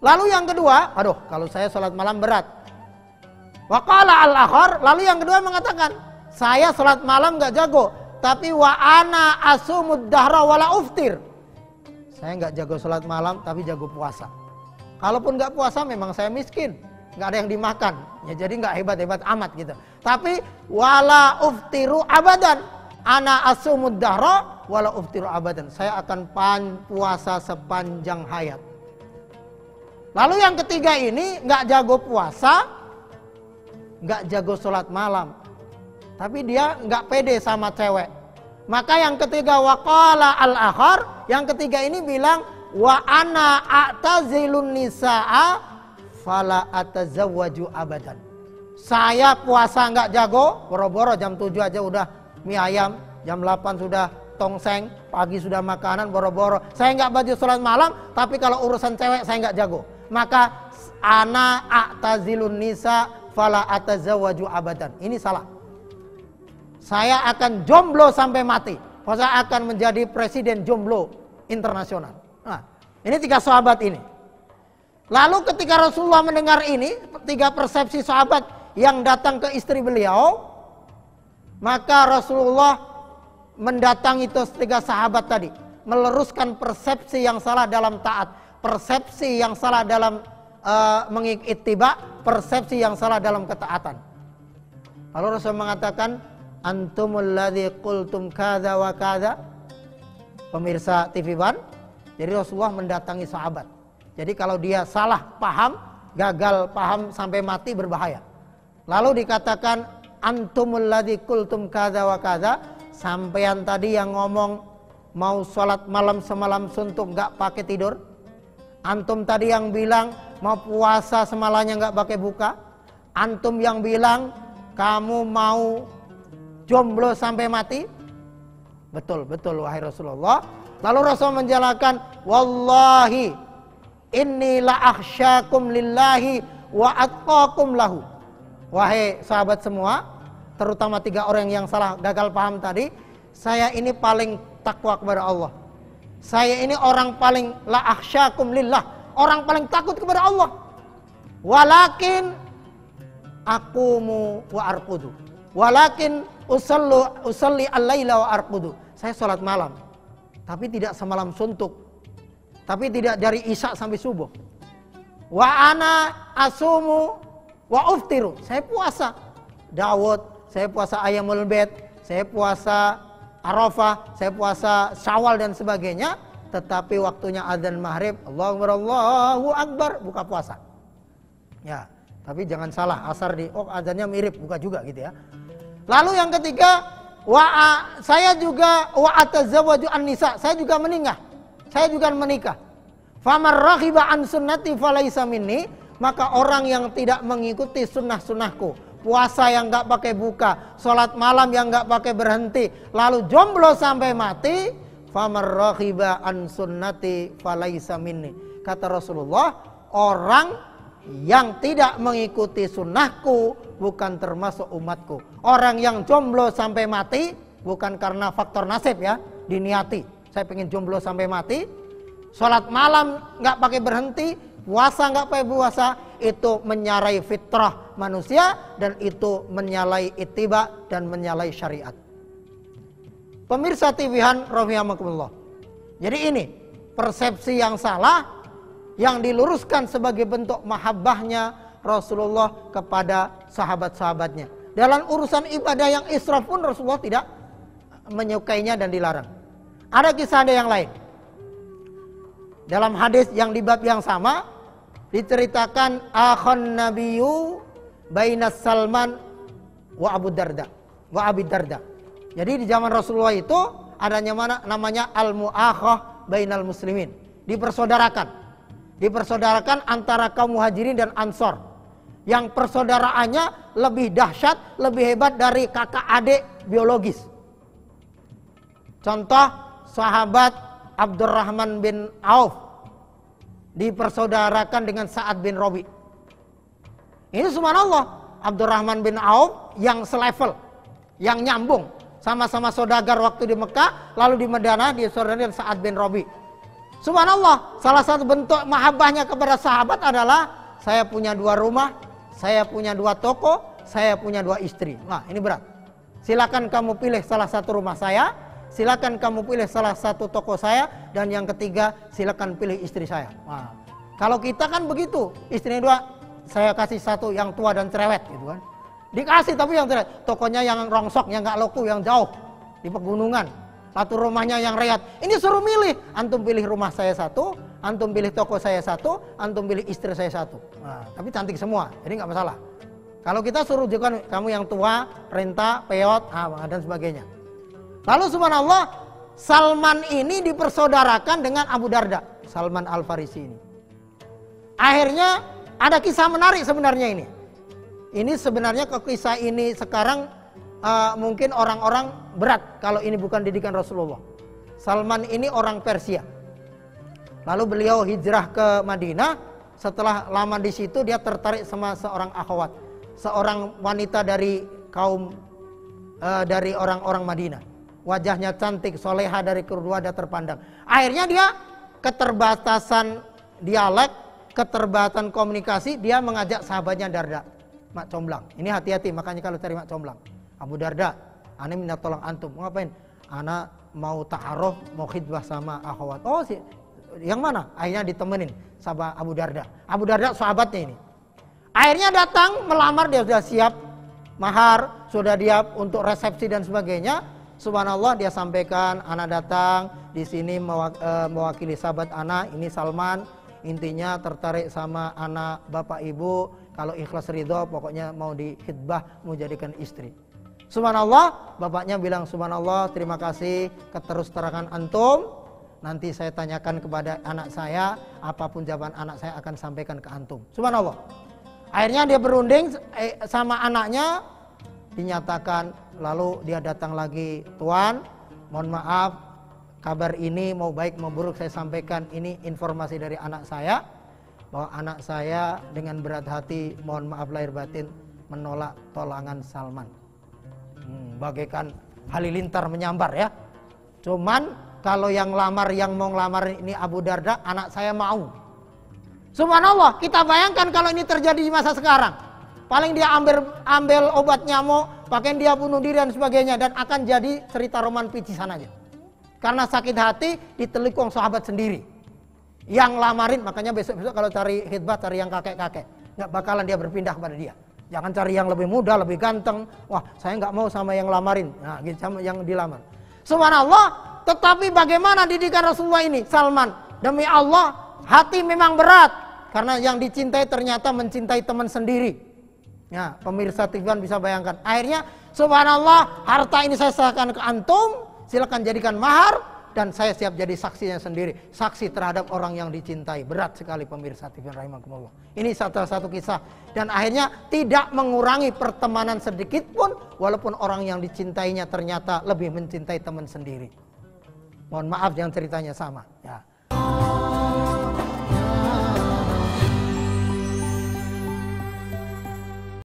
Lalu yang kedua, aduh kalau saya sholat malam berat. Wa qala al-akhar, lalu yang kedua mengatakan, saya sholat malam gak jago, tapi wa ana asumud dahra wala uftir. Saya gak jago sholat malam, tapi jago puasa. Kalaupun gak puasa memang saya miskin, gak ada yang dimakan, ya jadi gak hebat-hebat amat gitu. Tapi wala uftiru abadan, ana asumud dahra wala uftiru abadan. Saya akan puasa sepanjang hayat. Lalu yang ketiga ini gak jago puasa, gak jago sholat malam, tapi dia gak pede sama cewek. Maka yang ketiga waqala al-akhar, yang ketiga ini bilang wa ana a'tazilun nisaa fala atazawwaju abadan. Saya puasa gak jago, boro-boro jam 7 aja udah mie ayam, jam 8 sudah tongseng, pagi sudah makanan, boro-boro. Saya gak baju sholat malam, tapi kalau urusan cewek saya gak jago. Maka ana a'tazilun nisa fala atazawwaju abadan. Ini salah. Saya akan jomblo sampai mati. Saya akan menjadi presiden jomblo internasional. Nah, ini 3 sahabat ini. Lalu ketika Rasulullah mendengar ini, 3 persepsi sahabat yang datang ke istri beliau, maka Rasulullah mendatangi itu 3 sahabat tadi, meluruskan persepsi yang salah dalam taat, persepsi yang salah dalam mengiktiba, persepsi yang salah dalam ketaatan. Lalu Rasul mengatakan, antumul ladzi qultum kadza wa kadza. Pemirsa TV One, jadi Rasulullah mendatangi sahabat. Jadi kalau dia salah paham, gagal paham sampai mati berbahaya. Lalu dikatakan antumul ladzi qultum kadza wa kadza, sampean tadi yang ngomong mau sholat malam semalam suntuk nggak pakai tidur. Antum tadi yang bilang mau puasa semalamnya nggak pakai buka. Antum yang bilang kamu mau jomblo sampai mati. Betul, betul wahai Rasulullah. Lalu Rasul menjelaskan, wallahi inni la akhsyakum lillahi wa atqakum lahu. Wahai sahabat semua, terutama 3 orang yang salah gagal paham tadi, saya ini paling takwa kepada Allah. Saya ini orang paling la akhsyakum lillah, orang paling takut kepada Allah. Walakin aqumu wa arqudu. Walakin usalli al-laila wa arqudu. Saya sholat malam, tapi tidak semalam suntuk, tapi tidak dari isya sampai subuh. Wa ana asumu wa uftiru. Saya puasa Daud, saya puasa Ayyamul Bait, saya puasa Arafah, saya puasa Syawal dan sebagainya. Tetapi waktunya azan maghrib, Allahu Akbar, buka puasa. Ya, tapi jangan salah, asar azannya mirip, buka juga gitu ya. Lalu yang ketiga, saya juga wa atazawwaju an-nisa, saya juga menikah. Famar raghiba an sunnati falaisa minni, maka orang yang tidak mengikuti sunnah-sunnahku, puasa yang enggak pakai buka, sholat malam yang enggak pakai berhenti, lalu jomblo sampai mati, famar raghiba an sunnati falaisa minni. Kata Rasulullah, orang yang tidak mengikuti sunnahku bukan termasuk umatku. Orang yang jomblo sampai mati bukan karena faktor nasib ya, diniati. Saya pengen jomblo sampai mati, sholat malam nggak pakai berhenti, puasa nggak pakai puasa, itu menyalahi fitrah manusia dan itu menyalahi ittiba dan menyalahi syariat. Pemirsa TV-an rahimakumullah. Jadi ini persepsi yang salah yang diluruskan sebagai bentuk mahabbahnya Rasulullah kepada sahabat-sahabatnya. Dalam urusan ibadah yang israf pun Rasulullah tidak menyukainya dan dilarang. Ada kisah yang lain. Dalam hadis yang di bab yang sama diceritakan akhon nabiyyu bainas Salman wa Abu Darda wa Abi Darda. Jadi di zaman Rasulullah itu adanya namanya al-mu'akhah bainal muslimin. Dipersaudarakan antara kaum muhajirin dan ansor, yang persaudaraannya lebih dahsyat, lebih hebat dari kakak adik biologis. Contoh sahabat Abdurrahman bin Auf dipersaudarakan dengan Sa'ad bin Rabi. Ini subhanallah, Abdurrahman bin Auf yang selevel, yang nyambung, sama-sama saudagar waktu di Mekah, lalu di Madinah dia saudara dengan Sa'ad bin Rabi. Subhanallah, salah satu bentuk mahabbahnya kepada sahabat adalah saya punya 2 rumah, saya punya 2 toko, saya punya 2 istri. Nah, ini berat. Silakan kamu pilih salah satu rumah saya, silakan kamu pilih salah satu toko saya, dan yang ketiga silakan pilih istri saya. Nah, kalau kita kan begitu, istrinya 2, saya kasih 1 yang tua dan cerewet gitu kan. Dikasih tapi yang cerewet, tokonya yang rongsok, yang nggak laku, yang jauh di pegunungan. Satu rumahnya yang reyat. Ini suruh milih. Antum pilih rumah saya 1, antum pilih toko saya 1, antum pilih istri saya 1. Nah, tapi cantik semua, jadi nggak masalah. Kalau kita suruh juga kamu yang tua, renta, peot, dan sebagainya. Lalu subhanallah, Salman ini dipersaudarakan dengan Abu Darda, Salman Al-Farisi ini. Akhirnya ada kisah menarik sebenarnya ini. Ini sebenarnya kisah ini sekarang mungkin orang-orang berat kalau ini bukan didikan Rasulullah. Salman ini orang Persia. Lalu beliau hijrah ke Madinah. Setelah lama di situ dia tertarik sama seorang akhwat, seorang wanita dari kaum dari orang-orang Madinah. Wajahnya cantik, soleha, dari kedua dia terpandang. Akhirnya dia keterbatasan dialek, keterbatasan komunikasi, dia mengajak sahabatnya Darda, Mak Comblang. Ini hati-hati, makanya kalau cari Mak Comblang, Abu Darda, ana minta tolong antum. Mau ngapain? Ana mau ta'aruf, mau khidbah sama akhwat. Oh sih, yang mana? Akhirnya ditemenin sama Abu Darda. Abu Darda sahabatnya ini. Akhirnya datang melamar, dia sudah siap mahar, sudah siap untuk resepsi dan sebagainya. Subhanallah, dia sampaikan, ana datang di sini mewakili sahabat ana, ini Salman. Intinya tertarik sama anak bapak ibu, kalau ikhlas ridho pokoknya mau dikhidbah, mau jadikan istri. Subhanallah, bapaknya bilang subhanallah, terima kasih keterus terangan antum. Nanti saya tanyakan kepada anak saya, apapun jawaban anak saya akan sampaikan ke antum. Subhanallah. Akhirnya dia berunding sama anaknya, dinyatakan, lalu dia datang lagi, Tuan, mohon maaf, kabar ini mau baik mau buruk saya sampaikan, ini informasi dari anak saya, bahwa anak saya dengan berat hati, mohon maaf lahir batin, menolak tolangan Salman. Bagaikan halilintar menyambar ya. Cuman kalau yang lamar, yang mau ngelamar ini Abu Darda, anak saya mau. Subhanallah, kita bayangkan kalau ini terjadi di masa sekarang. Paling dia ambil obat nyamuk, pakai dia bunuh diri dan sebagainya, dan akan jadi cerita roman picisan aja. Karena sakit hati ditelikung sahabat sendiri yang lamarin. Makanya besok-besok kalau cari khidbah, cari yang kakek-kakek, nggak bakalan dia berpindah kepada dia. Jangan cari yang lebih muda, lebih ganteng. Wah, saya nggak mau sama yang lamarin. Nah, gitu, sama yang dilamar. Subhanallah. Tetapi bagaimana didikan Rasulullah ini? Salman, demi Allah, hati memang berat. Karena yang dicintai ternyata mencintai teman sendiri. Ya, pemirsa TV bisa bayangkan. Akhirnya, subhanallah, harta ini saya serahkan ke antum. Silakan jadikan mahar. Dan saya siap jadi saksinya sendiri. Saksi terhadap orang yang dicintai. Berat sekali pemirsa TV rahimakumullah. Ini satu kisah. Dan akhirnya tidak mengurangi pertemanan sedikit pun. Walaupun orang yang dicintainya ternyata lebih mencintai teman sendiri. Mohon maaf yang ceritanya sama. Ya.